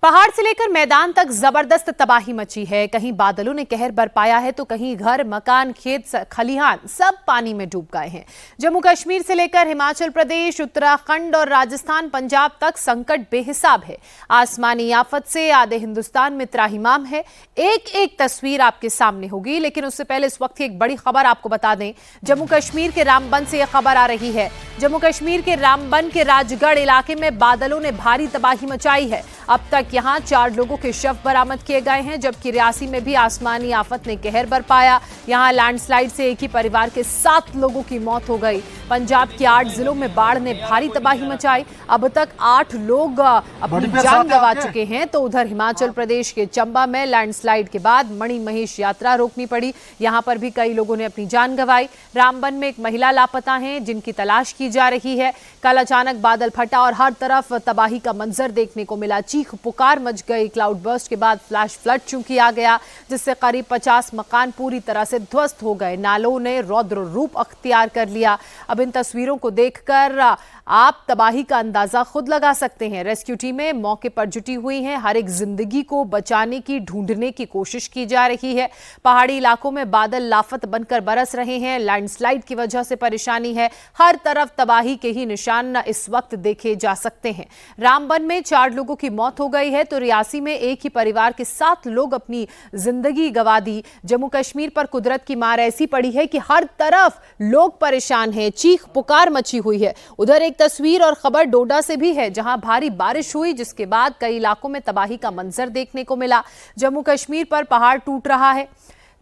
पहाड़ से लेकर मैदान तक जबरदस्त तबाही मची है। कहीं बादलों ने कहर बरपाया है तो कहीं घर, मकान, खेत, खलिहान सब पानी में डूब गए हैं। जम्मू कश्मीर से लेकर हिमाचल प्रदेश, उत्तराखंड और राजस्थान, पंजाब तक संकट बेहिसाब है। आसमानी आफत से आधे हिंदुस्तान में त्राहिमाम है। एक एक तस्वीर आपके सामने होगी, लेकिन उससे पहले इस वक्त की एक बड़ी खबर आपको बता दें। जम्मू कश्मीर के रामबन से यह खबर आ रही है। जम्मू कश्मीर के रामबन के राजगढ़ इलाके में बादलों ने भारी तबाही मचाई है। अब तक यहां 4 लोगों के शव बरामद किए गए हैं, जबकि रियासी में भी आसमानी आफत ने कहर बरपाया। यहां लैंडस्लाइड से एक ही परिवार के 7 लोगों की मौत हो गई। पंजाब के 8 जिलों में बाढ़ ने भारी तबाही मचाई। अब तक 8 लोग अपनी जान गंवा चुके हैं। तो उधर हिमाचल प्रदेश के चंबा में लैंडस्लाइड के बाद मणिमहेश यात्रा रोकनी पड़ी। यहां पर भी कई लोगों ने अपनी जान गंवाई। रामबन में एक महिला लापता है, जिनकी तलाश की जा रही है। कल अचानक बादल फटा और हर तरफ तबाही का मंजर देखने को मिला। चीख पुकार मच गई। क्लाउड बर्स्ट के बाद फ्लैश फ्लड चूंकि आ गया, जिससे करीब 50 मकान पूरी तरह से ध्वस्त हो गए। नालों ने रौद्र रूप अख्तियार कर लिया। अब इन तस्वीरों को देखकर आप तबाही का अंदाजा खुद लगा सकते हैं। रेस्क्यू टीमें मौके पर जुटी हुई हैं। हर एक जिंदगी को बचाने की, ढूंढने की कोशिश की जा रही है। पहाड़ी इलाकों में बादल लाफत बनकर बरस रहे हैं। लैंडस्लाइड की वजह से परेशानी है। हर तरफ तबाही के ही निशान इस वक्त देखे जा सकते हैं। रामबन में 4 लोगों की मौत हो गई है, तो रियासी में एक ही परिवार के 7 लोग अपनी जिंदगी गंवा दी। जम्मू कश्मीर पर कुदरत की मार ऐसी पड़ी है कि हर तरफ लोग परेशान हैं। चीख पुकार मची हुई है। उधर एक तस्वीर और खबर डोडा से भी है, जहां भारी बारिश हुई, जिसके बाद कई इलाकों में तबाही का मंजर देखने को मिला। जम्मू कश्मीर पर पहाड़ टूट रहा है,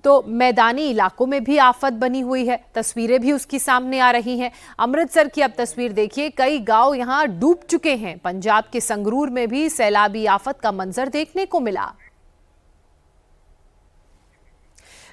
तो मैदानी इलाकों में भी आफत बनी हुई है। तस्वीरें भी उसकी सामने आ रही हैं। अमृतसर की अब तस्वीर देखिए, कई गांव यहां डूब चुके हैं। पंजाब के संगरूर में भी सैलाबी आफत का मंजर देखने को मिला।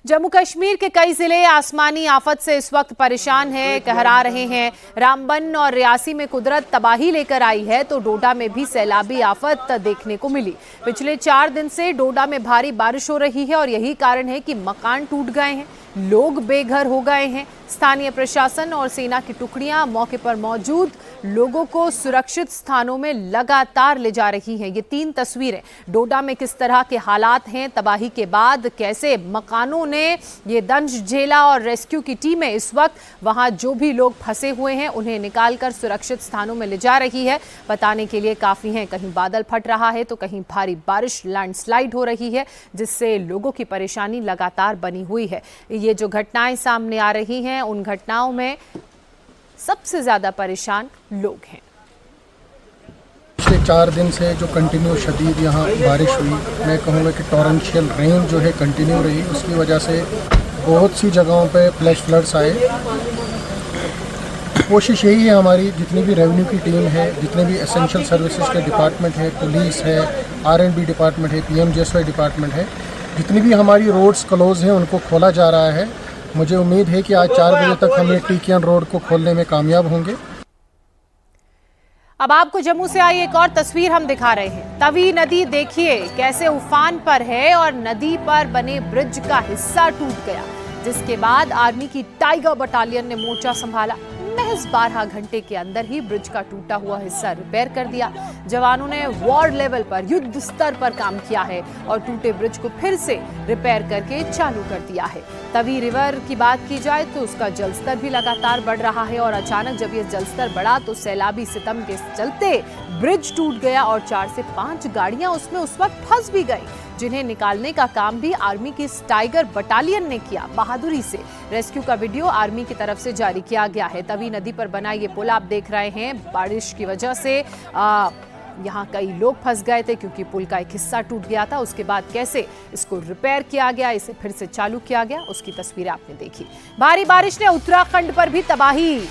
जम्मू कश्मीर के कई जिले आसमानी आफत से इस वक्त परेशान हैं, कहरा रहे हैं। रामबन और रियासी में कुदरत तबाही लेकर आई है, तो डोडा में भी सैलाबी आफत देखने को मिली। पिछले 4 दिन से डोडा में भारी बारिश हो रही है और यही कारण है कि मकान टूट गए हैं, लोग बेघर हो गए हैं। स्थानीय प्रशासन और सेना की टुकड़ियां मौके पर मौजूद लोगों को सुरक्षित स्थानों में लगातार ले जा रही हैं। ये 3 तस्वीरें डोडा में किस तरह के हालात हैं, तबाही के बाद कैसे मकानों ने ये दंश झेला, और रेस्क्यू की टीमें इस वक्त वहां जो भी लोग फंसे हुए हैं उन्हें निकालकर सुरक्षित स्थानों में ले जा रही है, बताने के लिए काफी हैं। कहीं बादल फट रहा है तो कहीं भारी बारिश, लैंडस्लाइड हो रही है, जिससे लोगों की परेशानी लगातार बनी हुई है। ये जो घटनाएं सामने आ रही हैं, उन घटनाओं में सबसे ज्यादा परेशान लोग हैं। पिछले 4 दिन से जो कंटिन्यू शदीद यहाँ बारिश हुई, मैं कहूँगा कि टॉरेंशियल रेन जो है कंटिन्यू रही, उसकी वजह से बहुत सी जगहों पे फ्लैश फ्लड्स आए। कोशिश यही है हमारी, जितनी भी रेवेन्यू की टीम है, जितने भी एसेंशियल सर्विसेज के डिपार्टमेंट है, पुलिस है, R&B डिपार्टमेंट है, PMGSY डिपार्टमेंट है, जितनी भी हमारी रोड्स क्लोज हैं उनको खोला जा रहा है। मुझे उम्मीद है कि आज 4 बजे तक हम ये टीकियन रोड को खोलने में कामयाब होंगे। अब आपको जम्मू से आई एक और तस्वीर हम दिखा रहे हैं। तवी नदी देखिए कैसे उफान पर है और नदी पर बने ब्रिज का हिस्सा टूट गया, जिसके बाद आर्मी की टाइगर बटालियन ने मोर्चा संभाला। महज 12 घंटे के अंदर ही ब्रिज का टूटा हुआ हिस्सा रिपेयर कर दिया। जवानों ने वार्ड लेवल पर, युद्ध स्तर पर काम किया है और टूटे ब्रिज को फिर से रिपेयर करके चालू कर दिया है। तवी रिवर की बात की जाए तो उसका जलस्तर भी लगातार बढ़ रहा है, और अचानक जब ये जलस्तर बढ़ा तो सैलाबी सितम के चलते ब्रिज टूट गया और 4 से 5 गाड़ियां उसमें उस वक्त फंस भी गई, जिन्हें निकालने का काम भी आर्मी की टाइगर बटालियन ने किया बहादुरी से। रेस्क्यू का वीडियो आर्मी की तरफ से जारी किया गया है। तवी नदी पर बना ये पुल आप देख रहे हैं, बारिश की वजह से यहाँ कई लोग फंस गए थे, क्योंकि पुल का एक हिस्सा टूट गया था। उसके बाद कैसे इसको रिपेयर किया गया, इसे फिर से चालू किया गया, उसकी तस्वीरें आपने देखी। भारी बारिश ने उत्तराखंड पर भी तबाही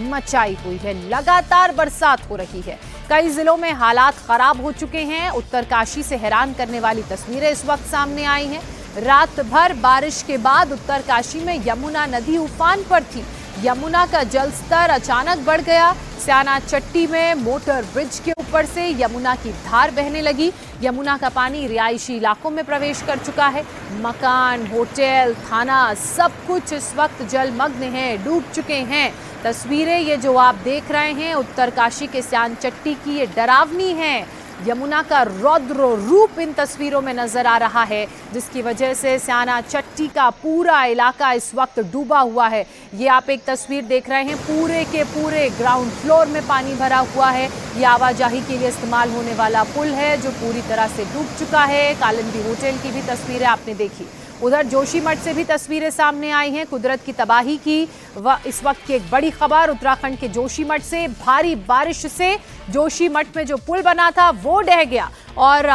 मचाई हुई है। लगातार बरसात हो रही है। कई जिलों में हालात खराब हो चुके हैं। उत्तरकाशी से हैरान करने वाली तस्वीरें इस वक्त सामने आई हैं। रात भर बारिश के बाद उत्तरकाशी में यमुना नदी उफान पर थी। यमुना का जलस्तर अचानक बढ़ गया। स्याना चट्टी में मोटर ब्रिज के ऊपर से यमुना की धार बहने लगी। यमुना का पानी रिहायशी इलाकों में प्रवेश कर चुका है। मकान, होटल, थाना सब कुछ इस वक्त जलमग्न हैं, डूब चुके हैं। तस्वीरें ये जो आप देख रहे हैं उत्तरकाशी के स्यान चट्टी की, ये डरावनी हैं। यमुना का रौद्र रूप इन तस्वीरों में नजर आ रहा है, जिसकी वजह से स्याना चट्टी का पूरा इलाका इस वक्त डूबा हुआ है। ये आप एक तस्वीर देख रहे हैं, पूरे के पूरे ग्राउंड फ्लोर में पानी भरा हुआ है। ये आवाजाही के लिए इस्तेमाल होने वाला पुल है जो पूरी तरह से डूब चुका है। कालिंदी होटल की भी तस्वीरें आपने देखी। उधर जोशीमठ से भी तस्वीरें सामने आई हैं कुदरत की तबाही की। इस वक्त की एक बड़ी खबर उत्तराखंड के जोशीमठ से, भारी बारिश से जोशीमठ में जो पुल बना था वो ढह गया और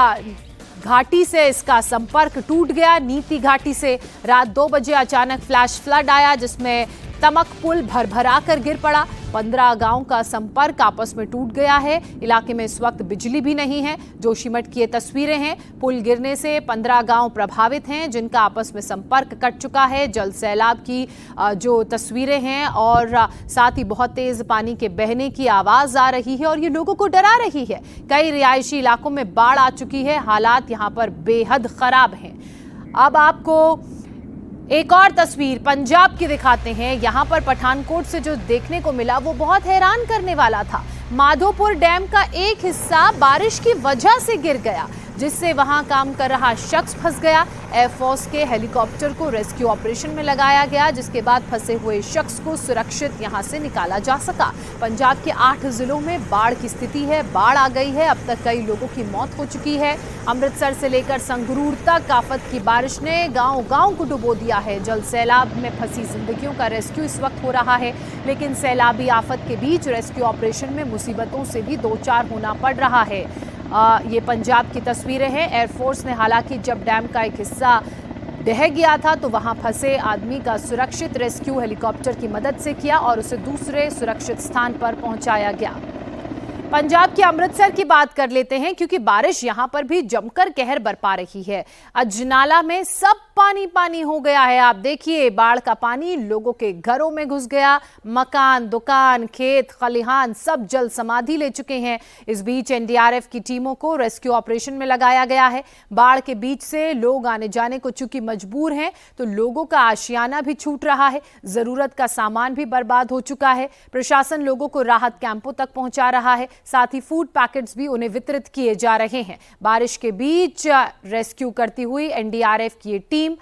घाटी से इसका संपर्क टूट गया। नीति घाटी से रात 2 बजे अचानक फ्लैश फ्लड आया, जिसमें तमक पुल भरभरा कर गिर पड़ा। 15 गांव का संपर्क आपस में टूट गया है। इलाके में इस वक्त बिजली भी नहीं है। जोशीमठ की ये तस्वीरें हैं। पुल गिरने से 15 गांव प्रभावित हैं, जिनका आपस में संपर्क कट चुका है। जल सैलाब की जो तस्वीरें हैं और साथ ही बहुत तेज पानी के बहने की आवाज आ रही है और ये लोगों को डरा रही है। कई रिहायशी इलाकों में बाढ़ आ चुकी है। हालात यहाँ पर बेहद खराब हैं। अब आपको एक और तस्वीर पंजाब की दिखाते हैं। यहां पर पठानकोट से जो देखने को मिला वो बहुत हैरान करने वाला था। माधोपुर डैम का एक हिस्सा बारिश की वजह से गिर गया, जिससे वहां काम कर रहा शख्स फंस गया। एयरफोर्स के हेलीकॉप्टर को रेस्क्यू ऑपरेशन में लगाया गया, जिसके बाद फंसे हुए शख्स को सुरक्षित यहां से निकाला जा सका। पंजाब के 8 जिलों में बाढ़ की स्थिति है। बाढ़ आ गई है। अब तक कई लोगों की मौत हो चुकी है। अमृतसर से लेकर संगरूर तक आफत की बारिश ने गांव-गांव को डुबो दिया है। जल सैलाब में फंसी जिंदगियों का रेस्क्यू इस वक्त हो रहा है, लेकिन सैलाबी आफत के बीच रेस्क्यू ऑपरेशन में मुसीबतों से भी दो चार होना पड़ रहा है। ये पंजाब की तस्वीरें हैं। एयरफोर्स ने हालांकि जब डैम का एक हिस्सा ढह गया था तो वहां फंसे आदमी का सुरक्षित रेस्क्यू हेलीकॉप्टर की मदद से किया और उसे दूसरे सुरक्षित स्थान पर पहुंचाया गया। पंजाब के अमृतसर की बात कर लेते हैं, क्योंकि बारिश यहां पर भी जमकर कहर बरपा रही है। अजनाला में सब पानी पानी हो गया है। आप देखिए, बाढ़ का पानी लोगों के घरों में घुस गया। मकान, दुकान, खेत, खलिहान सब जल समाधि ले चुके हैं। इस बीच एनडीआरएफ की टीमों को रेस्क्यू ऑपरेशन में लगाया गया है। बाढ़ के बीच से लोग आने जाने को चूंकि मजबूर हैं, तो लोगों का आशियाना भी छूट रहा है। जरूरत का सामान भी बर्बाद हो चुका है। प्रशासन लोगों को राहत कैंपों तक पहुंचा रहा है। साथ ही फूड पैकेट्स भी उन्हें वितरित किए जा रहे हैं। बारिश के बीच रेस्क्यू करती हुई एनडीआरएफ की टीम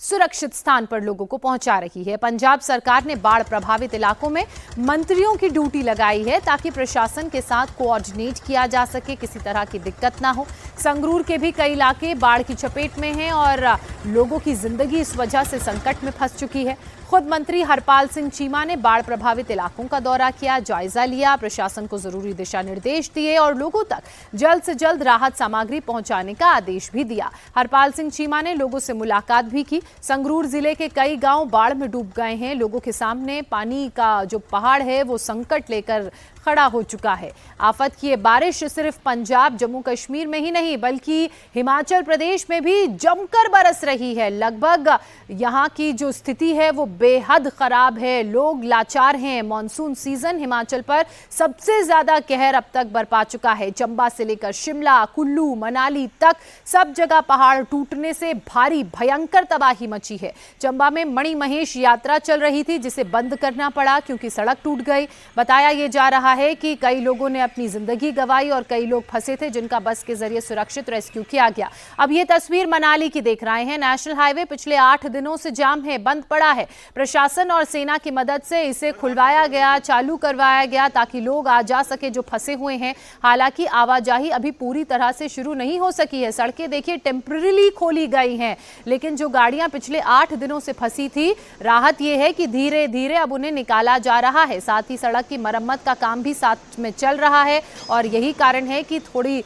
सुरक्षित स्थान पर लोगों को पहुंचा रही है। पंजाब सरकार ने बाढ़ प्रभावित इलाकों में मंत्रियों की ड्यूटी लगाई है, ताकि प्रशासन के साथ कोऑर्डिनेट किया जा सके, किसी तरह की दिक्कत ना हो। संगरूर के भी कई इलाके बाढ़ की चपेट में हैं और लोगों की जिंदगी इस वजह से संकट में फंस चुकी है। खुद मंत्री हरपाल सिंह चीमा ने बाढ़ प्रभावित इलाकों का दौरा किया, जायजा लिया, प्रशासन को जरूरी दिशा निर्देश दिए और लोगों तक जल्द से जल्द राहत सामग्री पहुंचाने का आदेश भी दिया। हरपाल सिंह चीमा ने लोगों से मुलाकात भी की। संगरूर जिले के कई गांव बाढ़ में डूब गए हैं। लोगों के सामने पानी का जो पहाड़ है वो संकट लेकर खड़ा हो चुका है। आफत की ये बारिश सिर्फ पंजाब, जम्मू कश्मीर में ही नहीं बल्कि हिमाचल प्रदेश में भी जमकर बरस रही है। लगभग यहाँ की जो स्थिति है वो बेहद खराब है। लोग लाचार हैं। मॉनसून सीजन हिमाचल पर सबसे ज्यादा कहर अब तक बरपा चुका है। चंबा से लेकर शिमला, कुल्लू, मनाली तक सब जगह पहाड़ टूटने से भारी भयंकर तबाही मची है। चंबा में मणिमहेश यात्रा चल रही थी, जिसे बंद करना पड़ा क्योंकि सड़क टूट गई। बताया ये जा रहा है कि कई लोगों ने अपनी जिंदगी गंवाई और कई लोग फंसे थे, जिनका बस के जरिए सुरक्षित रेस्क्यू किया गया। अब ये तस्वीर मनाली की देख रहे हैं। नेशनल हाईवे पिछले 8 दिनों से जाम है, बंद पड़ा है। प्रशासन और सेना की मदद से इसे खुलवाया गया, चालू करवाया गया, ताकि लोग आ जा सके जो फंसे हुए हैं। हालांकि आवाजाही अभी पूरी तरह से शुरू नहीं हो सकी है। सड़कें देखिए टेम्पररी खोली गई हैं, लेकिन जो गाड़ियां पिछले 8 दिनों से फंसी थी, राहत यह है कि धीरे धीरे अब उन्हें निकाला जा रहा है। साथ ही सड़क की मरम्मत का काम भी साथ में चल रहा है और यही कारण है कि थोड़ी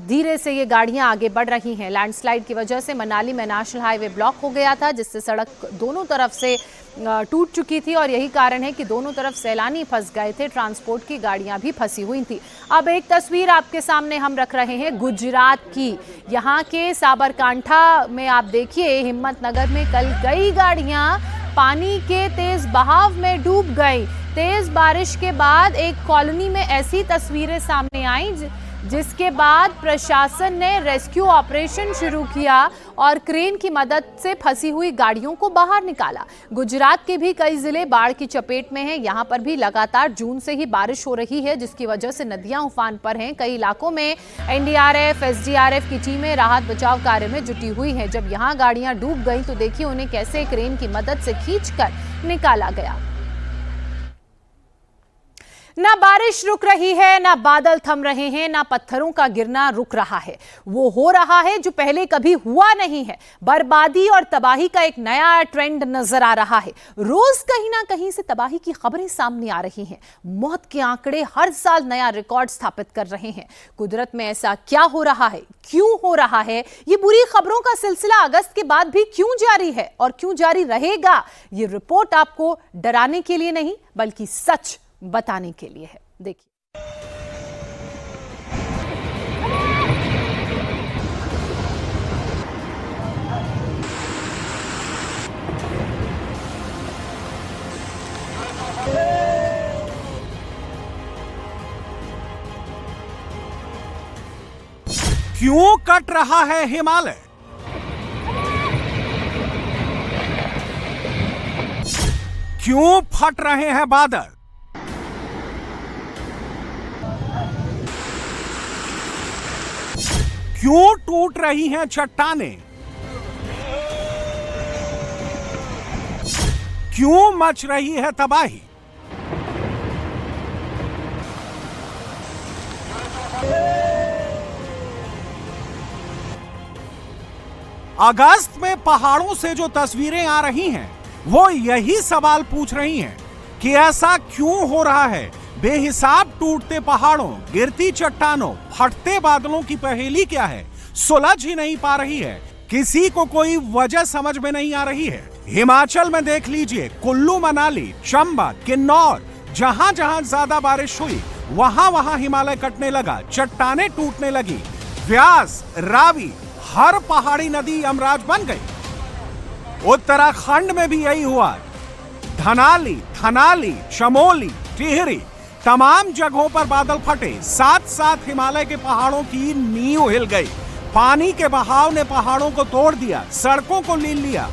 धीरे से ये गाड़ियां आगे बढ़ रही हैं। लैंडस्लाइड की वजह से मनाली में नेशनल हाईवे ब्लॉक हो गया था, जिससे सड़क दोनों तरफ से टूट चुकी थी और यही कारण है कि दोनों तरफ सैलानी फंस गए थे। ट्रांसपोर्ट की गाड़ियां भी फंसी हुई थी। अब एक तस्वीर आपके सामने हम रख रहे हैं गुजरात की। यहाँ के साबरकांठा में आप देखिए, हिम्मतनगर में कल कई गाड़ियां पानी के तेज बहाव में डूब गई। तेज बारिश के बाद एक कॉलोनी में ऐसी तस्वीरें सामने आई जिसके बाद प्रशासन ने रेस्क्यू ऑपरेशन शुरू किया और क्रेन की मदद से फंसी हुई गाड़ियों को बाहर निकाला। गुजरात के भी कई जिले बाढ़ की चपेट में हैं। यहां पर भी लगातार जून से ही बारिश हो रही है, जिसकी वजह से नदियां उफान पर हैं। कई इलाकों में एनडीआरएफ, एसडीआरएफ की टीमें राहत बचाव कार्य में जुटी हुई हैं। जब यहां गाड़ियां डूब गई तो देखिए उन्हें कैसे क्रेन की मदद से खींचकर निकाला गया। ना बारिश रुक रही है, ना बादल थम रहे हैं, ना पत्थरों का गिरना रुक रहा है। वो हो रहा है जो पहले कभी हुआ नहीं है। बर्बादी और तबाही का एक नया ट्रेंड नजर आ रहा है। रोज कहीं ना कहीं से तबाही की खबरें सामने आ रही हैं। मौत के आंकड़े हर साल नया रिकॉर्ड स्थापित कर रहे हैं। कुदरत में ऐसा क्या हो रहा है, क्यों हो रहा है? ये बुरी खबरों का सिलसिला अगस्त के बाद भी क्यों जारी है और क्यों जारी रहेगा? ये रिपोर्ट आपको डराने के लिए नहीं बल्कि सच बताने के लिए है। देखिए, क्यों कट रहा है हिमालय? क्यों फट रहे हैं बादल? क्यों टूट रही हैं चट्टानें? क्यों मच रही है तबाही? अगस्त में पहाड़ों से जो तस्वीरें आ रही हैं, वो यही सवाल पूछ रही हैं कि ऐसा क्यों हो रहा है। बेहिसाब टूटते पहाड़ों, गिरती चट्टानों, फटते बादलों की पहेली क्या है, सुलझ ही नहीं पा रही है। किसी को कोई वजह समझ में नहीं आ रही है। हिमाचल में देख लीजिए, कुल्लू, मनाली, चंबा, किन्नौर, जहां जहां ज्यादा बारिश हुई वहां वहां हिमालय कटने लगा, चट्टानें टूटने लगी। व्यास, रावी, हर पहाड़ी नदी यमराज बन गई। उत्तराखंड में भी यही हुआ। धनाली, थनाली, चमोली, टिहरी, तमाम जगहों पर बादल फटे। साथ साथ हिमालय के पहाड़ों की नींव हिल गई। पानी के बहाव ने पहाड़ों को तोड़ दिया, सड़कों को लील लिया।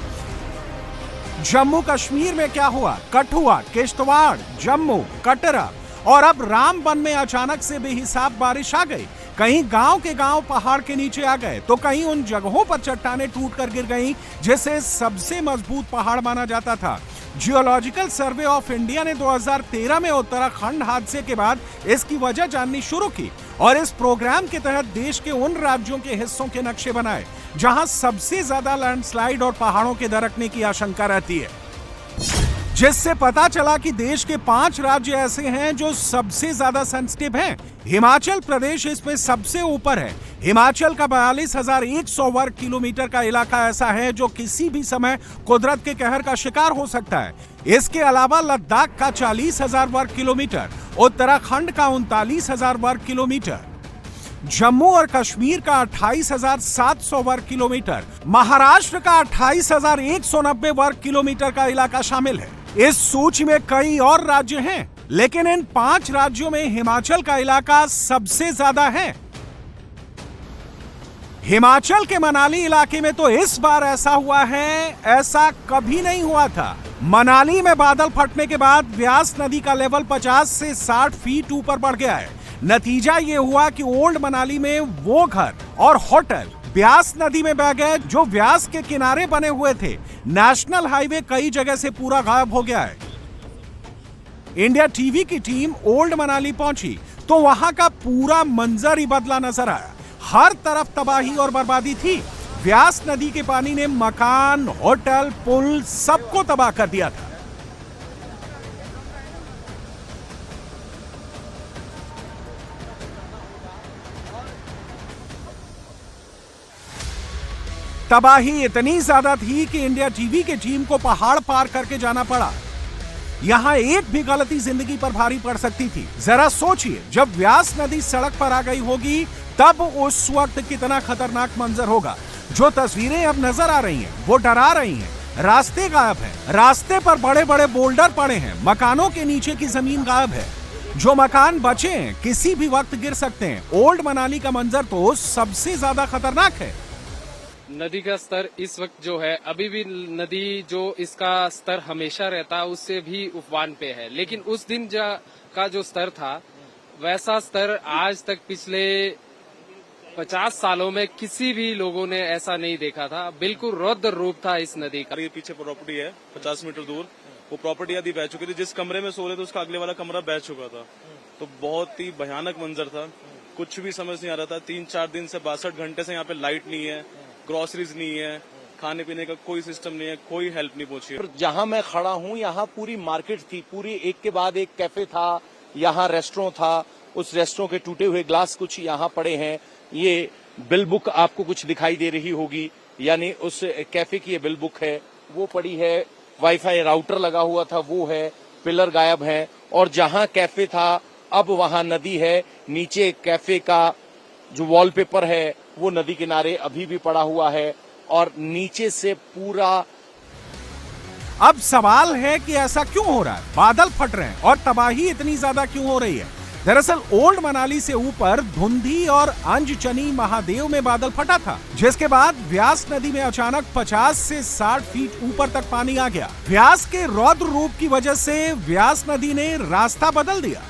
जम्मू कश्मीर में क्या हुआ? कठुआ, किश्तवाड़, जम्मू, कटरा और अब रामबन में अचानक से बेहिसाब बारिश आ गई। कहीं गांव के गांव पहाड़ के नीचे आ गए तो कहीं उन जगहों पर चट्टानें टूटकर गिर गईं जिसे सबसे मजबूत पहाड़ माना जाता था। जियोलॉजिकल सर्वे ऑफ इंडिया ने 2013 में उत्तराखंड हादसे के बाद इसकी वजह जाननी शुरू की और इस प्रोग्राम के तहत देश के उन राज्यों के हिस्सों के नक्शे बनाए जहां सबसे ज्यादा लैंडस्लाइड और पहाड़ों के दरकने की आशंका रहती है, जिससे पता चला कि देश के 5 राज्य ऐसे हैं जो सबसे ज्यादा सेंसिटिव हैं। हिमाचल प्रदेश इसमें सबसे ऊपर है। हिमाचल का 42,100 वर्ग किलोमीटर का इलाका ऐसा है जो किसी भी समय कुदरत के कहर का शिकार हो सकता है। इसके अलावा लद्दाख का 40,000 वर्ग किलोमीटर, उत्तराखंड का 39,000 वर्ग किलोमीटर, जम्मू और कश्मीर का 28,700 वर्ग किलोमीटर, महाराष्ट्र का 28,190 वर्ग किलोमीटर का इलाका शामिल है। इस सूची में कई और राज्य हैं, लेकिन इन 5 राज्यों में हिमाचल का इलाका सबसे ज्यादा है। हिमाचल के मनाली इलाके में तो इस बार ऐसा हुआ है, ऐसा कभी नहीं हुआ था। मनाली में बादल फटने के बाद व्यास नदी का लेवल 50 से 60 फीट ऊपर बढ़ गया है। नतीजा ये हुआ कि ओल्ड मनाली में वो घर और होटल व्यास नदी में बह गए जो व्यास के किनारे बने हुए थे। नेशनल हाईवे कई जगह से पूरा गायब हो गया है। इंडिया टीवी की टीम ओल्ड मनाली पहुंची तो वहां का पूरा मंजर ही बदला नजर आया। हर तरफ तबाही और बर्बादी थी। व्यास नदी के पानी ने मकान, होटल, पुल सबको तबाह कर दिया था। तबाही इतनी ज्यादा थी कि इंडिया टीवी की टीम को पहाड़ पार करके जाना पड़ा। यहां एक भी गलती जिंदगी पर भारी पड़ सकती थी। जरा सोचिए, जब व्यास नदी सड़क पर आ गई होगी तब उस वक्त कितना खतरनाक मंजर होगा। जो तस्वीरें अब नजर आ रही हैं वो डरा रही हैं। रास्ते गायब हैं, रास्ते पर बड़े बड़े बोल्डर पड़े हैं, मकानों के नीचे की जमीन गायब है। जो मकान बचे हैं किसी भी वक्त गिर सकते हैं। ओल्ड मनाली का मंजर तो सबसे ज्यादा खतरनाक है। नदी का स्तर इस वक्त जो है, अभी भी नदी जो इसका स्तर हमेशा रहता है उससे भी उफान पे है, लेकिन उस दिन का जो स्तर था वैसा स्तर आज तक पिछले 50 सालों में किसी भी लोगों ने ऐसा नहीं देखा था। बिल्कुल रौद्र रूप था इस नदी का। ये पीछे प्रॉपर्टी है 50 मीटर दूर, वो प्रॉपर्टी आधी बह चुकी थी। जिस कमरे में सो रहे थे उसका अगले वाला कमरा बह चुका था। तो बहुत ही भयानक मंजर था, कुछ भी समझ नहीं आ रहा था। 3-4 दिन से 62 घंटे से यहाँ पे लाइट नहीं है, ग्रोसरीज नहीं है, खाने पीने का कोई सिस्टम नहीं है, कोई हेल्प नहीं पहुंची है। जहां मैं खड़ा हूं यहाँ पूरी मार्केट थी, पूरी एक के बाद एक कैफे था, यहाँ रेस्टोरेंट था। उस रेस्टोरेंट के टूटे हुए ग्लास कुछ यहाँ पड़े हैं। ये बिल बुक आपको कुछ दिखाई दे रही होगी, यानी उस कैफे की ये बिल बुक है, वो पड़ी है। वाईफाई राउटर लगा हुआ था वो है, पिलर गायब है। और जहां कैफे था अब वहां नदी है। नीचे कैफे का जो वॉलपेपर है वो नदी किनारे अभी भी पड़ा हुआ है और नीचे से पूरा। अब सवाल है कि ऐसा क्यों हो रहा है? बादल फट रहे हैं और तबाही इतनी ज्यादा क्यों हो रही है? दरअसल ओल्ड मनाली से ऊपर धुंधी और अंजचनी महादेव में बादल फटा था, जिसके बाद व्यास नदी में अचानक 50 से 60 फीट ऊपर तक पानी आ गया। व्यास के रौद्र रूप की वजह से व्यास नदी ने रास्ता बदल दिया।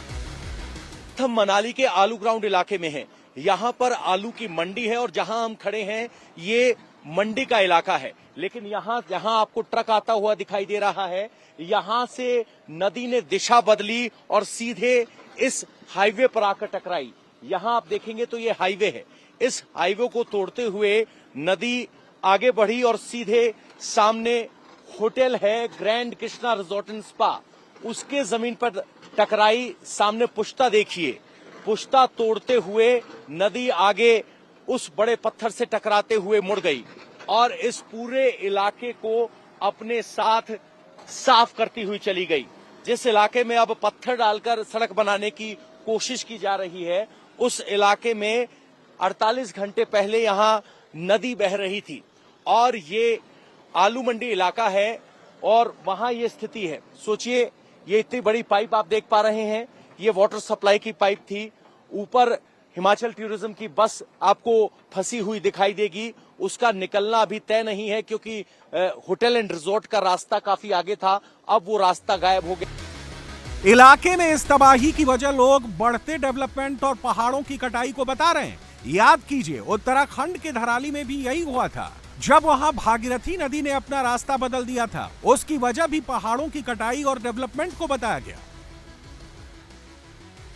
हम मनाली के आलू ग्राउंड इलाके में हैं। यहाँ पर आलू की मंडी है और जहां हम खड़े हैं ये मंडी का इलाका है। लेकिन यहाँ जहां आपको ट्रक आता हुआ दिखाई दे रहा है, यहाँ से नदी ने दिशा बदली और सीधे इस हाईवे पर आकर टकराई। यहाँ आप देखेंगे तो ये हाईवे है। इस हाईवे को तोड़ते हुए नदी आगे बढ़ी और सीधे सामने होटल है grand Krishna resort and spa, उसके जमीन पर टकराई। सामने पुश्ता देखिए, पुश्ता तोड़ते हुए नदी आगे उस बड़े पत्थर से टकराते हुए मुड़ गई और इस पूरे इलाके को अपने साथ साफ करती हुई चली गई। जिस इलाके में अब पत्थर डालकर सड़क बनाने की कोशिश की जा रही है, उस इलाके में 48 घंटे पहले यहां नदी बह रही थी और ये आलू मंडी इलाका है और वहां ये स्थिति है। सोचिए, ये इतनी बड़ी पाइप आप देख पा रहे हैं, ये वाटर सप्लाई की पाइप थी। ऊपर हिमाचल टूरिज्म की बस आपको फंसी हुई दिखाई देगी। उसका निकलना अभी तय नहीं है क्योंकि होटल एंड रिजॉर्ट का रास्ता काफी आगे था, अब वो रास्ता गायब हो गया। इलाके में इस तबाही की वजह लोग बढ़ते डेवलपमेंट और पहाड़ों की कटाई को बता रहे हैं। याद कीजिए, उत्तराखंड के धराली में भी यही हुआ था, जब वहां भागीरथी नदी ने अपना रास्ता बदल दिया था। उसकी वजह भी पहाड़ों की कटाई और डेवलपमेंट को बताया गया।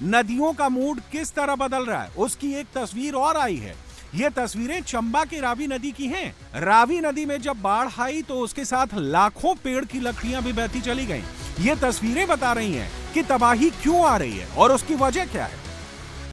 नदियों का मूड किस तरह बदल रहा है उसकी एक तस्वीर और आई है। ये तस्वीरें चंबा के रावी नदी की हैं। रावी नदी में जब बाढ़ आई तो उसके साथ लाखों पेड़ की लकड़ियां भी बहती चली गईं। ये तस्वीरें बता रही हैं कि तबाही क्यों आ रही है और उसकी वजह क्या है।